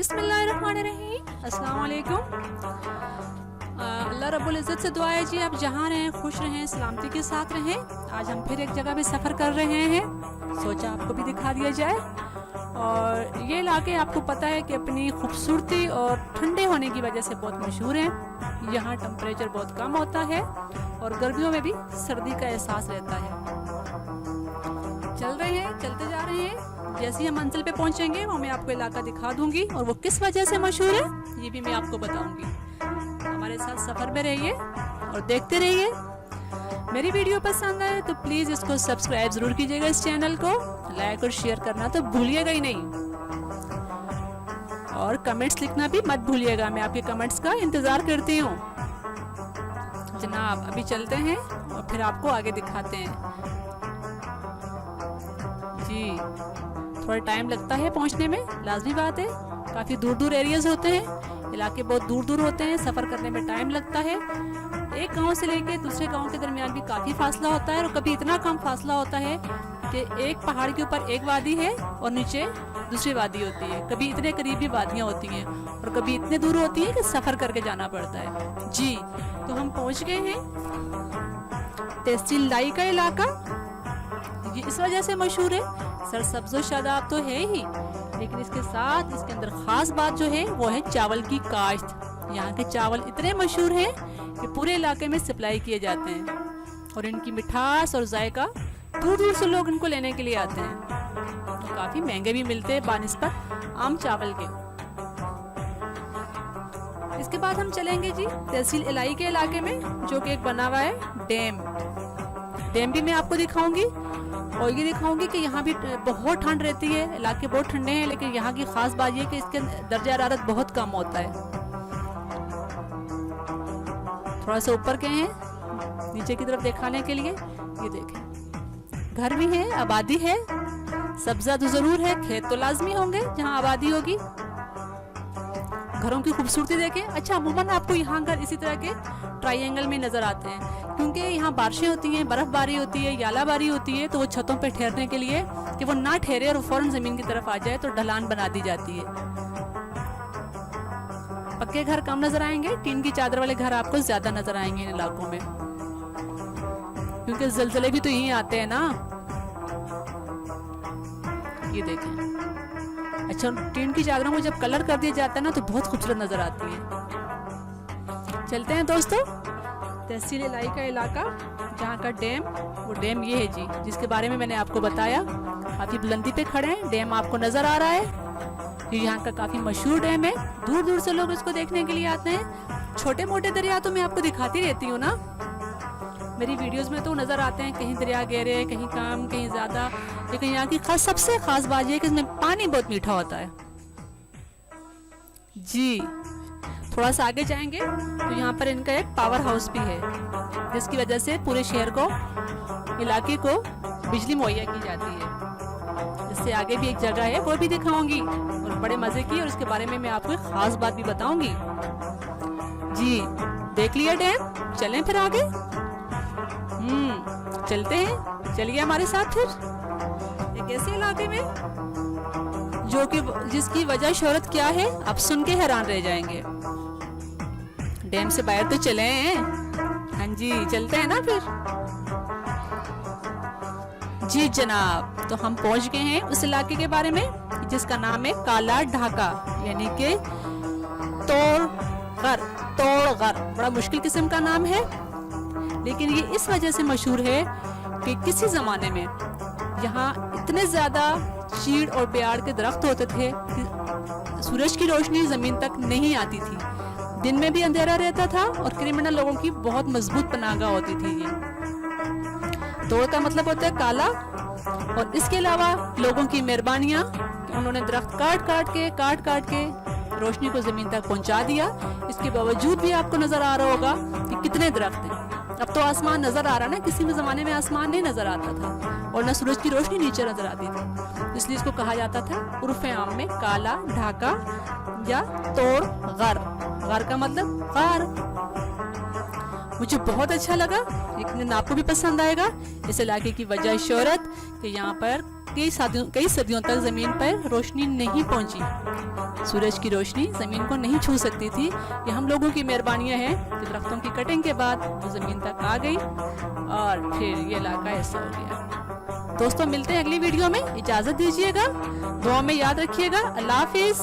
बिस्मिल्लाहिर्रहमानिर्रहीम, अस्सलाम वालेकुम। अल्लाह रब्बुल इज़्ज़त से दुआ है जी आप जहाँ रहें खुश रहें, सलामती के साथ रहें। आज हम फिर एक जगह पे सफ़र कर रहे हैं, सोचा आपको भी दिखा दिया जाए। और ये इलाके आपको पता है कि अपनी खूबसूरती और ठंडे होने की वजह से बहुत मशहूर हैं। यहाँ टेम्परेचर बहुत कम होता है और गर्मियों में भी सर्दी का एहसास रहता है। चल रहे हैं, चलते जा रहे हैं। जैसे ही हम मंजिल पे पहुंचेंगे वो मैं आपको इलाका दिखा दूंगी और वो किस वजह से मशहूर है ये भी मैं आपको बताऊंगी। हमारे साथ सफ़र में रहिए और देखते रहिए। मेरी वीडियो पसंद आए तो प्लीज़ इसको सब्सक्राइब ज़रूर कीजिएगा, इस चैनल को लाइक और शेयर करना तो भूलिएगा ही नहीं। और कमेंट्स लिखना भी मत भूलिएगा, मैं आपके कमेंट्स का इंतज़ार करती हूँ। जनाब अभी चलते हैं और फिर आपको आगे दिखाते हैं। जी थोड़ा टाइम लगता है पहुंचने में, लाजमी बात है। काफ़ी दूर दूर एरियाज होते हैं, इलाके बहुत दूर दूर होते हैं, सफ़र करने में टाइम लगता है। एक गांव से लेके दूसरे गांव के दरमियान भी काफ़ी फासला होता है और कभी इतना कम फासला होता है कि एक पहाड़ के ऊपर एक वादी है और नीचे दूसरी वादी होती है। कभी इतने करीब भी वादियाँ होती हैं और कभी इतने दूर होती हैं कि सफ़र करके जाना पड़ता है। जी तो हम पहुँच गए हैं तहसील लाई का इलाका। ये इस वजह से मशहूर है, सरसब्ज़ो शादाब तो है ही, लेकिन इसके साथ इसके अंदर ख़ास बात जो है वो है चावल की काश्त। यहाँ के चावल इतने मशहूर हैं कि पूरे इलाके में सप्लाई किए जाते हैं और इनकी मिठास और जायका दूर दूर से लोग इनको लेने के लिए आते हैं। तो काफ़ी महंगे भी मिलते हैं बानिस्बत आम चावल के। इसके बाद हम चलेंगे जी तहसील इलाई के इलाके में, जो कि एक बना हुआ है डैम भी मैं आपको दिखाऊंगी। और ये दिखाऊंगी कि यहाँ भी बहुत ठंड रहती है, इलाके बहुत ठंडे हैं, लेकिन यहाँ की खास बात ये कि इसके दर्जा हरारत बहुत कम होता है। थोड़ा सा ऊपर गए हैं नीचे की तरफ दिखाने के लिए। ये देखें, घर भी है, आबादी है, सब्जा तो जरूर है, खेत तो लाजमी होंगे जहाँ आबादी होगी। घरों की खूबसूरती देखें। अच्छा, अमूमन आपको यहाँ घर इसी तरह के ट्रायंगल में नजर आते हैं, क्योंकि यहाँ बारिशें होती हैं, बर्फबारी होती है, यालाबारी होती है, तो वो छतों पे ठहरने के लिए कि वो ना ठहरे और फौरन जमीन की तरफ आ जाए तो ढलान बना दी जाती है। पक्के घर कम नजर आएंगे, टीन की चादर वाले घर आपको ज्यादा नजर आएंगे इन इलाकों में, क्योंकि जलजले भी तो यहीं आते हैं ना। ये देखें। अच्छा, टीन की चादरों को जब कलर कर दिया जाता है ना तो बहुत खूबसूरत नजर आती है। चलते हैं दोस्तों तहसील इलाई का इलाका, जहाँ का डैम, वो डैम ये है जी जिसके बारे में मैंने आपको बताया। काफी बुलंदी पे खड़े हैं, डैम आपको नजर आ रहा है। ये यहाँ का काफी मशहूर डैम है, दूर दूर से लोग इसको देखने के लिए आते हैं। छोटे मोटे दरिया तो मैं आपको दिखाती रहती हूँ ना, मेरी वीडियोस में तो नजर आते हैं, कहीं दरिया गहरे, कहीं कम, कहीं ज्यादा। लेकिन यहाँ की सबसे खास बात यह है कि इसमें पानी बहुत मीठा होता है। जी थोड़ा सा आगे जाएंगे तो यहाँ पर इनका एक पावर हाउस भी है, जिसकी वजह से पूरे शहर को, इलाके को बिजली मुहैया की जाती है। इससे आगे भी एक जगह है, वो भी दिखाऊंगी और बड़े मजे की, और इसके बारे में मैं आपको एक खास बात भी बताऊंगी। जी देख लिया डैम, चलें फिर आगे। चलते हैं, चलिए हमारे साथ फिर एक ऐसे इलाके में जो कि जिसकी वजह शोहरत क्या है आप सुन के हैरान रह जाएंगे। डैम से बाहर तो चले हैं, हाँ जी चलते हैं ना फिर। जी जनाब, तो हम पहुंच गए हैं उस इलाके के बारे में जिसका नाम है काला ढाका, यानी कि तोड़गर। बड़ा मुश्किल किस्म का नाम है, लेकिन ये इस वजह से मशहूर है कि किसी जमाने में यहाँ इतने ज्यादा चीड़ और प्यार के दरख्त होते थे कि सूरज की रोशनी जमीन तक नहीं आती थी, दिन में भी अंधेरा रहता था और क्रिमिनल लोगों की बहुत मजबूत पनाहगाह होती थी। ये तोड़ का मतलब होता है काला, और इसके अलावा लोगों की मेहरबानियां, उन्होंने दरख्त काट काट के रोशनी को जमीन तक पहुंचा दिया। इसके बावजूद भी आपको नजर आ रहा होगा कि कितने दरख्त हैं। अब तो आसमान नजर आ रहा है ना, किसी भी जमाने में आसमान नहीं नजर आता था और न सूरज की रोशनी नीचे नजर आती थी, इसलिए इसको कहा जाता था उर्फ़े आम में काला ढाका या तोड़गर। गर का मतलब गार। मुझे बहुत अच्छा लगा, लेकिन आपको भी पसंद आएगा। इस इलाके की वजह शोहरत कि यहाँ पर कई सदियों तक ज़मीन पर रोशनी नहीं पहुंची। सूरज की रोशनी ज़मीन को नहीं छू सकती थी। ये हम लोगों की मेहरबानियाँ हैं कि दरख्तों की कटिंग के बाद वो ज़मीन तक आ गई और फिर ये इलाका ऐसा हो गया। दोस्तों, मिलते हैं अगली वीडियो में। इजाज़त दीजिएगा, दुआ में याद रखिएगा। अल्लाह हाफिज़।